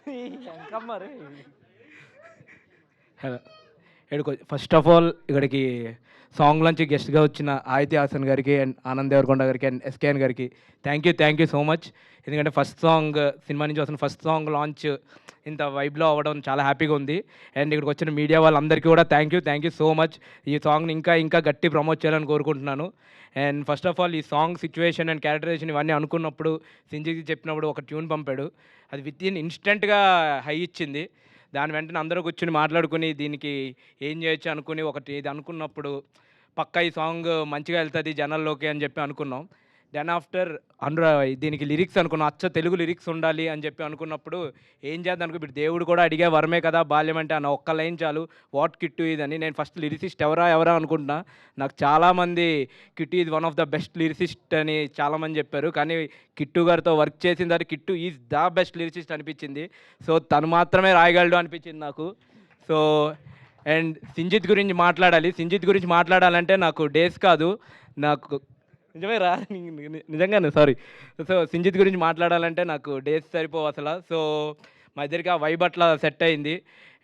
ఇంకా మరి హలో ఇక్కడికి ఫస్ట్ ఆఫ్ ఆల్ ఇక్కడికి సాంగ్ నుంచి గెస్ట్గా వచ్చిన ఆయితి హాసన్ గారికి అండ్ ఆనంద్ దేవరకొండ గారికి అండ్ ఎస్కేఎన్ గారికి థ్యాంక్ యూ సో మచ్. ఎందుకంటే ఫస్ట్ సాంగ్ సినిమా నుంచి వస్తున్న ఫస్ట్ సాంగ్ లాంచ్ ఇంత వైబ్లో అవ్వడం చాలా హ్యాపీగా ఉంది. అండ్ ఇక్కడికి వచ్చిన మీడియా వాళ్ళందరికీ కూడా థ్యాంక్ యూ సో మచ్. ఈ సాంగ్ని ఇంకా గట్టి ప్రమోట్ చేయాలని కోరుకుంటున్నాను. అండ్ ఫస్ట్ ఆఫ్ ఆల్ ఈ సాంగ్ సిచ్యువేషన్ అండ్ క్యారెక్టరైజేషన్ ఇవన్నీ అనుకున్నప్పుడు సింజికి చెప్పినప్పుడు ఒక ట్యూన్ పంపాడు. అది విత్ ఇన్ ఇన్స్టెంట్గా హై ఇచ్చింది. దాని వెంటనే అందరూ కూర్చొని మాట్లాడుకుని దీనికి ఏం చేయొచ్చు అనుకుని ఒకటి ఇది అనుకున్నప్పుడు పక్కా ఈ సాంగ్ మంచిగా వెళ్తుంది జనాల్లోకి అని చెప్పి అనుకున్నాం. దెన్ ఆఫ్టర్ దీనికి లిరిక్స్ అనుకున్నాం, అచ్చ తెలుగు లిరిక్స్ ఉండాలి అని చెప్పి అనుకున్నప్పుడు ఏం చేద్దాం అనుకో, ఇప్పుడు దేవుడు కూడా అడిగే వరమే కదా బాల్యం అంటే అన్న ఒక్క లైన్ చాలు, వాట్ కిట్టు ఇదని. నేను ఫస్ట్ లిరిసిస్ట్ ఎవరా అనుకుంటున్నా. నాకు చాలామంది Kittu is one of the best lyricist అని చాలామంది చెప్పారు. కానీ కిట్టు గారితో వర్క్ చేసిన తర్వాత Kittu is the best lyricist అనిపించింది. సో తను మాత్రమే రాయగలడు అనిపించింది నాకు. సో అండ్ సింజిత్ గురించి మాట్లాడాలంటే నాకు డేస్ కాదు, నాకు నిజమే రా నిజంగానే సారీ. సో సింజిత్ గురించి మాట్లాడాలంటే నాకు డేస్ సరిపోవు అసలు. సో మా ఇద్దరికి ఆ వైబ్ అట్లా సెట్ అయింది.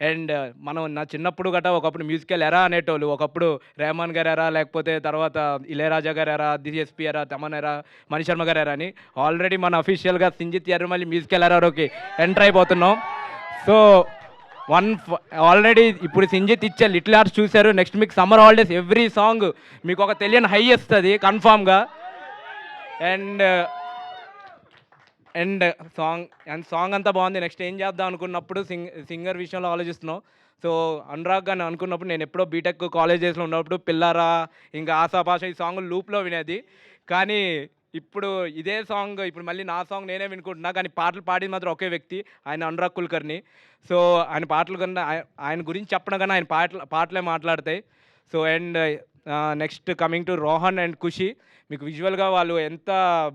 అండ్ మనం నా చిన్నప్పుడు గట్రా ఒకప్పుడు మ్యూజికల్ ఎరా అనేటోళ్ళు. ఒకప్పుడు రెహమాన్ గారు ఎరా, లేకపోతే తర్వాత ఇళయరాజా గారు ఎరా, డిఎస్పీ ఎరా, తమన్ ఎరా, మణి శర్మ గారు ఎరా అని. ఆల్రెడీ మన అఫీషియల్గా సింజిత్ ఎర్రమల్లి మ్యూజికల్ ఎరాలోకి ఎంటర్ అయిపోతున్నాం. సో ఆల్రెడీ ఇప్పుడు సింజిత్ ఇచ్చే లిటిల్ ఆర్ట్స్ చూశారు. నెక్స్ట్ మీకు సమ్మర్ హాలిడేస్ ఎవ్రీ సాంగ్ మీకు ఒక తెలియని హై ఇస్తుంది కన్ఫామ్గా. అండ్ అండ్ సాంగ్ అంతా బాగుంది. నెక్స్ట్ ఏం చేద్దాం అనుకున్నప్పుడు సింగర్ విషయంలో ఆలోచిస్తున్నాం. సో అనురాగ్ అని అనుకున్నప్పుడు నేను ఎప్పుడో బీటెక్ కాలేజ్ డేస్లో ఉన్నప్పుడు పిల్లారా ఇంకా ఆశాపాష ఈ సాంగ్ లూప్లో వినేది. కానీ ఇప్పుడు ఇదే సాంగ్ ఇప్పుడు మళ్ళీ నా సాంగ్ నేనే వినుకుంటున్నా. కానీ పాటలు పాడింది మాత్రం ఒకే వ్యక్తి, ఆయన అనురాగ్ కుల్కర్ని. సో ఆయన పాటలు కన్నా ఆయన గురించి చెప్పడం కన్నా ఆయన పాటలే మాట్లాడతాయి. So and next coming to Rohan and Khushi, మీకు విజువల్గా వాళ్ళు ఎంత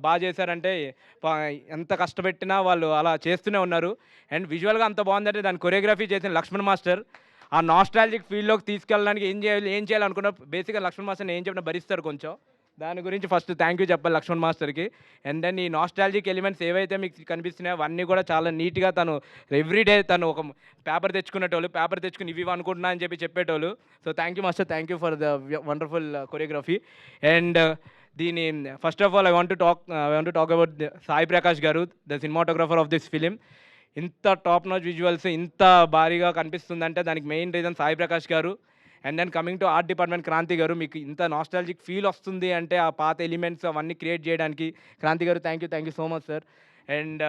బాగా చేశారంటే ఎంత కష్టపెట్టినా వాళ్ళు అలా చేస్తూనే ఉన్నారు. అండ్ విజువల్గా అంత బాగుందంటే దాని కొరియోగ్రఫీ చేసిన లక్ష్మణ్ మాస్టర్ ఆ నాస్టాలజిక్ ఫీల్డ్లోకి తీసుకెళ్ళడానికి ఏం చేయాలనుకున్నా బేసిక్గా లక్ష్మణ్ మాస్టర్ని ఏం చెప్పినా భరిస్తారు కొంచెం. దాని గురించి ఫస్ట్ థ్యాంక్ యూ చెప్పాలి లక్ష్మణ్ మాస్టర్కి. అండ్ దెన్ ఈ నాస్టాలజిక్ ఎలిమెంట్స్ ఏవైతే మీకు కనిపిస్తున్నాయో అవన్నీ కూడా చాలా నీట్గా తను ఎవ్రీడే తను ఒక పేపర్ తెచ్చుకుని ఇవి అనుకుంటున్నా అని చెప్పేటోళ్ళు. So thank you master, thank you for the wonderful choreography. And దీని first of all I want to talk about Sai Prakash garu, the cinematographer of this film. ఇంత టాప్ నాచ్ విజువల్స్ ఇంత భారీగా కనిపిస్తుందంటే దానికి main reason Sai Prakash garu. And then coming to art department Kranthi garu, మీకు ఇంత nostalgic feel వస్తుంది అంటే ఆ పాత ఎలిమెంట్స్ అవన్నీ క్రియేట్ చేయడానికి Kranthi garu thank you so much sir. And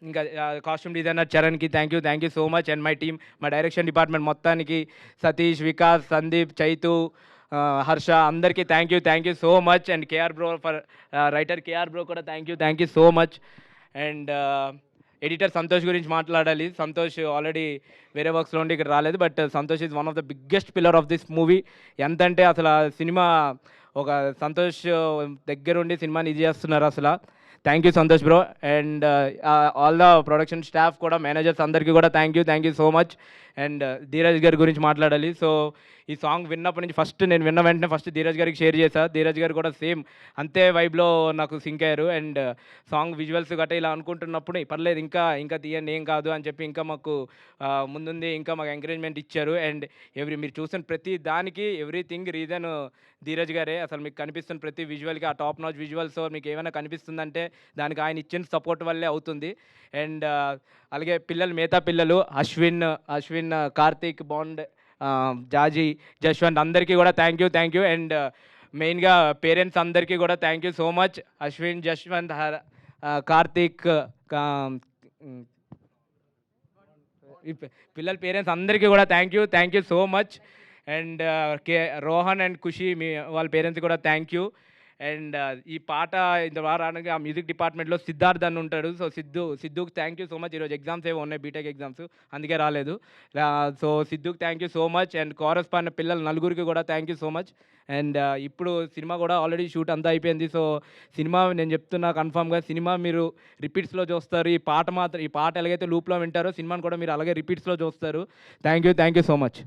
ఇంకా కాస్ట్యూమ్ డిజైనర్ చరణ్కి thank you so much. And my team, మా డైరెక్షన్ డిపార్ట్మెంట్ మొత్తానికి సతీష్, వికాస్, సందీప్, చైతు, హర్ష అందరికీ thank you so much. And KR bro for writer KR bro కూడా thank you so much. And editor Santosh గురించి మాట్లాడాలి. Santosh already వేరే వర్క్స్లో ఉండి ఇక్కడ రాలేదు, but Santosh is one of the biggest pillar of this movie. ఎంతంటే అసలు సినిమా ఒక సంతోష్ దగ్గరుండి సినిమాని ఇది చేస్తున్నారు అసలు. Thank you Santosh bro. And all the production staff కూడా, మేనేజర్స్ అందరికీ కూడా thank you so much. And Dheeraj గారి గురించి మాట్లాడాలి. సో ఈ సాంగ్ విన్నప్పటి నుంచి నేను విన్న వెంటనే ఫస్ట్ ధీరజ్ గారికి షేర్ చేశాను. ధీరజ్ గారు కూడా సేమ్ అంతే వైబ్లో నాకు సింక్ అయ్యారు. అండ్ సాంగ్ విజువల్స్ గట్రా ఇలా అనుకుంటున్నప్పుడు పర్లేదు ఇంకా తీయండి ఏం కాదు అని చెప్పి ఇంకా మాకు ముందుంది ఇంకా మాకు ఎంకరేజ్మెంట్ ఇచ్చారు. అండ్ మీరు చూసిన ప్రతి దానికి ఎవ్రీథింగ్ రీజన్ ధీరజ్ గారే. అసలు మీకు కనిపిస్తున్న ప్రతి విజువల్కి ఆ టాప్ నాచ్ విజువల్స్ మీకు ఏమైనా కనిపిస్తుందంటే దానికి ఆయన ఇచ్చిన సపోర్ట్ వల్లే అవుతుంది. అండ్ అలాగే మిగతా పిల్లలు అశ్విన్, కార్తీక్, బాండ్, జాజీ, జశ్వంత్ అందరికీ కూడా థ్యాంక్ యూ. అండ్ మెయిన్గా పేరెంట్స్ అందరికీ కూడా thank you so much. Ashwin, Jashwanth, Karthik, పిల్లల పేరెంట్స్ అందరికీ కూడా thank you so much. And Rohan and Khushi వాళ్ళ పేరెంట్స్ కూడా థ్యాంక్ యూ. అండ్ ఈ పాట ఇంత బాగా రావడానికి ఆ మ్యూజిక్ డిపార్ట్మెంట్లో సిద్ధార్థ్ అని ఉంటాడు. సో సిద్ధుకి థ్యాంక్ యూ సో మచ్. ఈరోజు ఎగ్జామ్స్ ఏవో ఉన్నాయి, బీటెక్ ఎగ్జామ్స్, అందుకే రాలేదు. సో సిద్ధుకి thank you so much. And chorus పాడిన పిల్లలు నలుగురికి కూడా thank you so much. And ఇప్పుడు సినిమా కూడా ఆల్రెడీ షూట్ అంతా అయిపోయింది. సో సినిమా నేను చెప్తున్నా కన్ఫామ్గా సినిమా మీరు రిపీట్స్లో చూస్తారు. ఈ పాట ఎలాగైతే లూప్లో వింటారో సినిమాని కూడా మీరు అలాగే రిపీట్స్లో చూస్తారు. Thank you so much.